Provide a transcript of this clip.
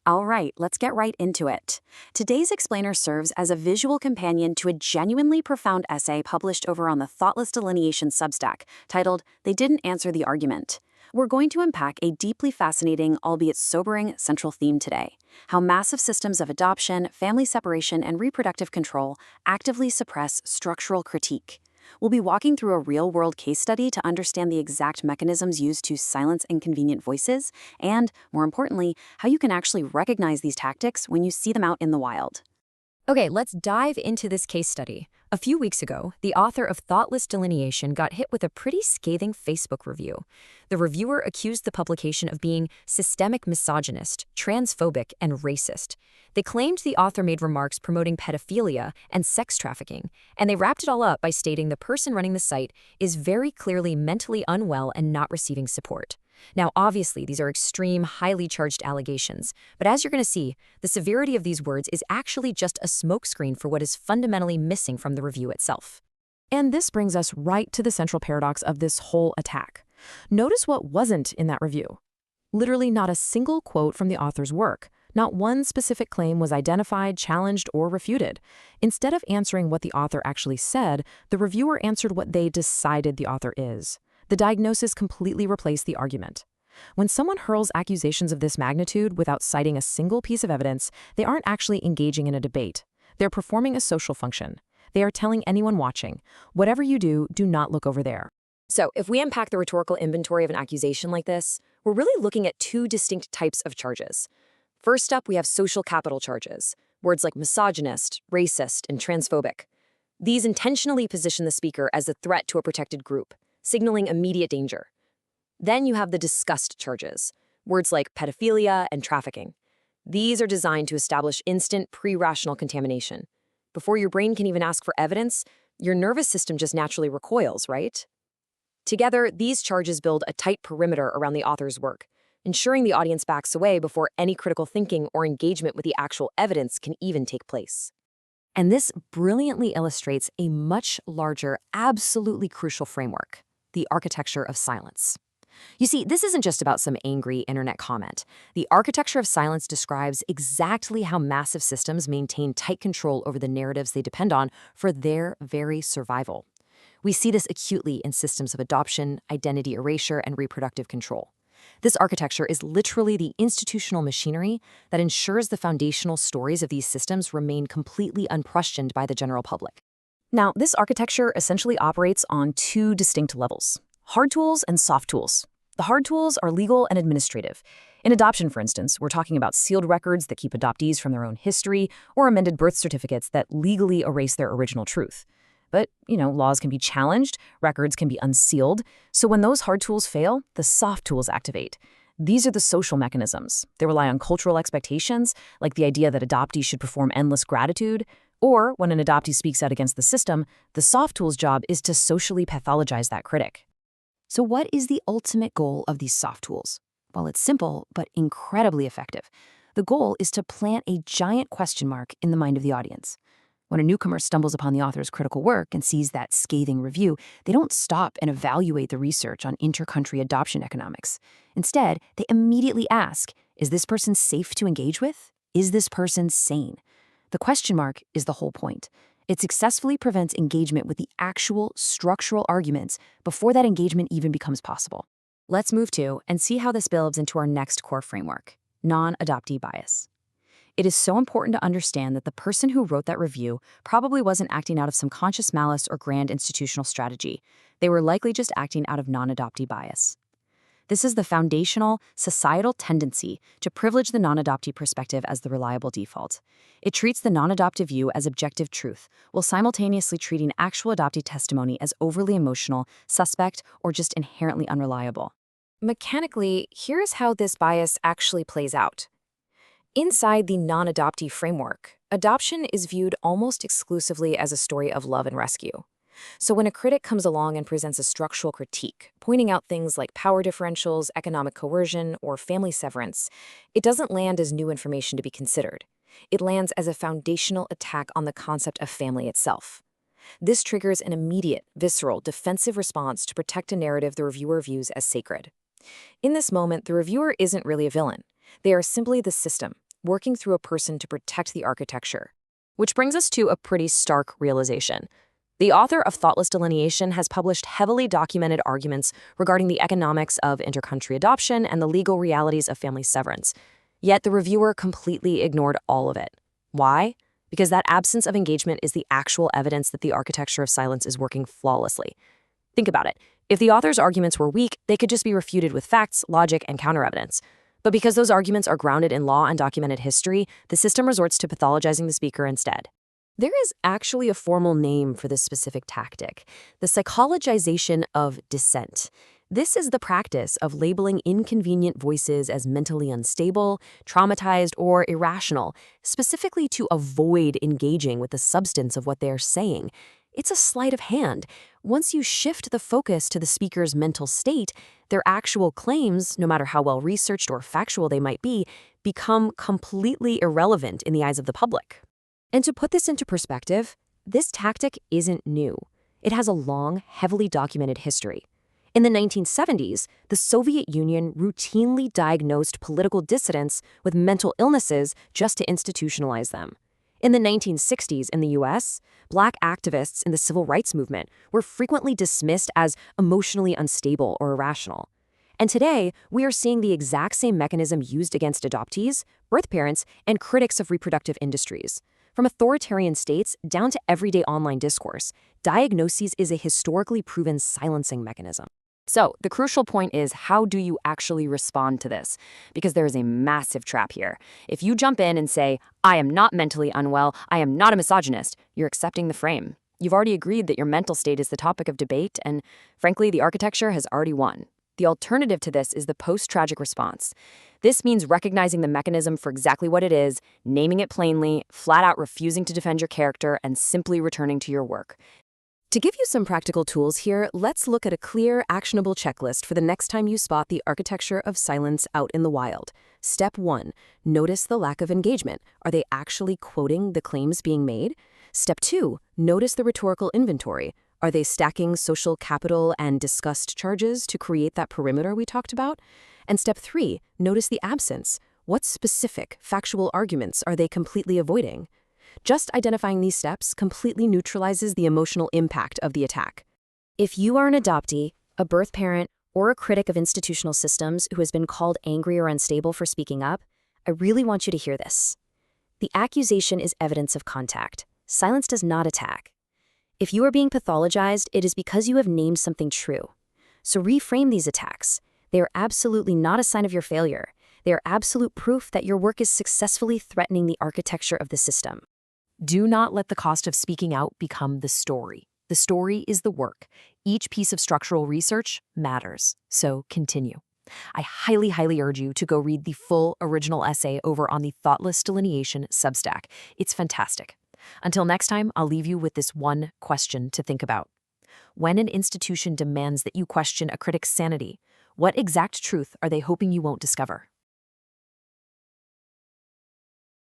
All right, let's get right into it. Today's explainer serves as a visual companion to a genuinely profound essay published over on the Thoughtless Delineation Substack, titled They Didn't Answer the Argument. We're going to unpack a deeply fascinating, albeit sobering, central theme today: how massive systems of adoption, family separation, and reproductive control actively suppress structural critique. We'll be walking through a real-world case study to understand the exact mechanisms used to silence inconvenient voices, and, more importantly, how you can actually recognize these tactics when you see them out in the wild. Okay, let's dive into this case study. A few weeks ago, the author of Thoughtless Delineation got hit with a pretty scathing Facebook review. The reviewer accused the publication of being systemic misogynist, transphobic, and racist. They claimed the author made remarks promoting pedophilia and sex trafficking, and they wrapped it all up by stating the person running the site is very clearly mentally unwell and not receiving support. Now, obviously, these are extreme, highly charged allegations, but as you're going to see, the severity of these words is actually just a smokescreen for what is fundamentally missing from the review itself. And this brings us right to the central paradox of this whole attack. Notice what wasn't in that review. Literally not a single quote from the author's work. Not one specific claim was identified, challenged, or refuted. Instead of answering what the author actually said, the reviewer answered what they decided the author is. The diagnosis completely replaced the argument. When someone hurls accusations of this magnitude without citing a single piece of evidence, they aren't actually engaging in a debate. They're performing a social function. They are telling anyone watching, whatever you do, do not look over there. So, if we unpack the rhetorical inventory of an accusation like this, we're really looking at two distinct types of charges. First up, we have social capital charges, words like misogynist, racist, and transphobic. These intentionally position the speaker as a threat to a protected group, signaling immediate danger. Then you have the disgust charges, words like pedophilia and trafficking. These are designed to establish instant pre-rational contamination. Before your brain can even ask for evidence, your nervous system just naturally recoils, right? Together, these charges build a tight perimeter around the author's work, ensuring the audience backs away before any critical thinking or engagement with the actual evidence can even take place. And this brilliantly illustrates a much larger, absolutely crucial framework: the architecture of silence. You see, this isn't just about some angry internet comment. The architecture of silence describes exactly how massive systems maintain tight control over the narratives they depend on for their very survival. We see this acutely in systems of adoption, identity erasure, and reproductive control. This architecture is literally the institutional machinery that ensures the foundational stories of these systems remain completely unquestioned by the general public. Now, this architecture essentially operates on two distinct levels: hard tools and soft tools. The hard tools are legal and administrative. In adoption, for instance, we're talking about sealed records that keep adoptees from their own history, or amended birth certificates that legally erase their original truth. But, laws can be challenged, records can be unsealed, so when those hard tools fail, the soft tools activate. These are the social mechanisms. They rely on cultural expectations, like the idea that adoptees should perform endless gratitude, or when an adoptee speaks out against the system, the soft tools' job is to socially pathologize that critic. So what is the ultimate goal of these soft tools? Well, it's simple, but incredibly effective. The goal is to plant a giant question mark in the mind of the audience. When a newcomer stumbles upon the author's critical work and sees that scathing review, they don't stop and evaluate the research on inter-country adoption economics. Instead, they immediately ask, is this person safe to engage with? Is this person sane? The question mark is the whole point. It successfully prevents engagement with the actual structural arguments before that engagement even becomes possible. Let's move to and see how this builds into our next core framework: non-adoptee bias. It is so important to understand that the person who wrote that review probably wasn't acting out of some conscious malice or grand institutional strategy. They were likely just acting out of non-adoptee bias. This is the foundational, societal tendency to privilege the non-adoptee perspective as the reliable default. It treats the non-adoptive view as objective truth, while simultaneously treating actual adoptee testimony as overly emotional, suspect, or just inherently unreliable. Mechanically, here's how this bias actually plays out. Inside the non-adoptee framework, adoption is viewed almost exclusively as a story of love and rescue. So when a critic comes along and presents a structural critique, pointing out things like power differentials, economic coercion, or family severance, it doesn't land as new information to be considered. It lands as a foundational attack on the concept of family itself. This triggers an immediate, visceral, defensive response to protect a narrative the reviewer views as sacred. In this moment, the reviewer isn't really a villain. They are simply the system, working through a person to protect the architecture. Which brings us to a pretty stark realization. The author of Thoughtless Delineation has published heavily documented arguments regarding the economics of intercountry adoption and the legal realities of family severance. Yet the reviewer completely ignored all of it. Why? Because that absence of engagement is the actual evidence that the architecture of silence is working flawlessly. Think about it. If the author's arguments were weak, they could just be refuted with facts, logic, and counter-evidence. But because those arguments are grounded in law and documented history, the system resorts to pathologizing the speaker instead. There is actually a formal name for this specific tactic, the psychologization of dissent. This is the practice of labeling inconvenient voices as mentally unstable, traumatized, or irrational, specifically to avoid engaging with the substance of what they're saying. It's a sleight of hand. Once you shift the focus to the speaker's mental state, their actual claims, no matter how well researched or factual they might be, become completely irrelevant in the eyes of the public. And to put this into perspective, this tactic isn't new. It has a long, heavily documented history. In the 1970s, the Soviet Union routinely diagnosed political dissidents with mental illnesses just to institutionalize them. In the 1960s in the US, Black activists in the civil rights movement were frequently dismissed as emotionally unstable or irrational. And today, we are seeing the exact same mechanism used against adoptees, birth parents, and critics of reproductive industries. From authoritarian states down to everyday online discourse, diagnoses is a historically proven silencing mechanism. So, the crucial point is, how do you actually respond to this? Because there is a massive trap here. If you jump in and say, I am not mentally unwell, I am not a misogynist, you're accepting the frame. You've already agreed that your mental state is the topic of debate, and frankly, the architecture has already won. The alternative to this is the post-tragic response. This means recognizing the mechanism for exactly what it is, naming it plainly, flat out refusing to defend your character, and simply returning to your work. To give you some practical tools here, let's look at a clear, actionable checklist for the next time you spot the architecture of silence out in the wild. Step 1. Notice the lack of engagement. Are they actually quoting the claims being made? Step 2. Notice the rhetorical inventory. Are they stacking social capital and disgust charges to create that perimeter we talked about? And step 3, notice the absence. What specific, factual arguments are they completely avoiding? Just identifying these steps completely neutralizes the emotional impact of the attack. If you are an adoptee, a birth parent, or a critic of institutional systems who has been called angry or unstable for speaking up, I really want you to hear this. The accusation is evidence of contact. Silence does not attack. If you are being pathologized, it is because you have named something true. So reframe these attacks. They are absolutely not a sign of your failure. They are absolute proof that your work is successfully threatening the architecture of the system. Do not let the cost of speaking out become the story. The story is the work. Each piece of structural research matters. So continue. I highly, highly urge you to go read the full original essay over on the Thoughtless Delineation Substack. It's fantastic. Until next time, I'll leave you with this one question to think about. When an institution demands that you question a critic's sanity, what exact truth are they hoping you won't discover?